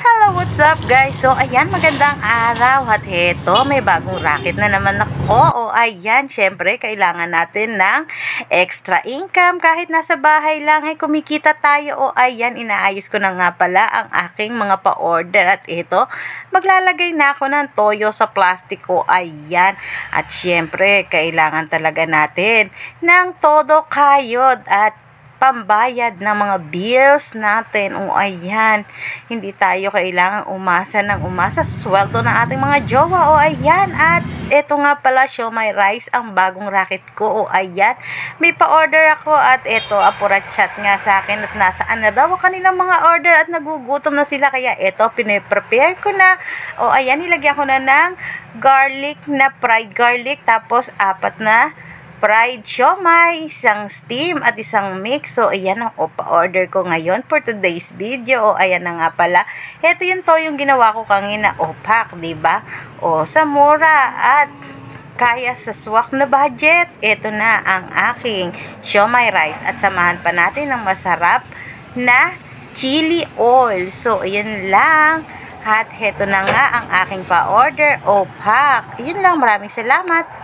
Hello, what's up guys? So, ayan, magandang araw. At heto, may bagong racket na naman ako. O, ayan, syempre, kailangan natin ng extra income. Kahit nasa bahay lang ay kumikita tayo. O, ayan, inaayos ko na nga pala ang aking mga pa-order. At ito, maglalagay na ako ng toyo sa plastiko. Ayan. At syempre, kailangan talaga natin ng todo kayod at pambayad ng mga bills natin. O ayan, hindi tayo kailangan umasa ng umasa sa sweldo ng ating mga jowa. O ayan, at eto nga pala, siomai rice ang bagong racket ko. O ayan, may pa-order ako at eto, apurachat nga sa akin at nasaan na daw ang kanilang mga order at nagugutom na sila. Kaya eto, piniprepare ko na. O ayan, nilagyan ko na ng garlic na fried garlic, tapos 4 na fried siomai, isang steam at isang mix. So, ayan ang pa-order ko ngayon for today's video. O, ayan na nga pala. Ito yung toyong ginawa ko kanina. Opak, diba? O, sa mura at kaya sa swak na budget. Ito na ang aking siomai rice. At samahan pa natin ng masarap na chili oil. So, ayan lang. At heto na nga ang aking pa-order. Opak. Yun lang. Maraming salamat.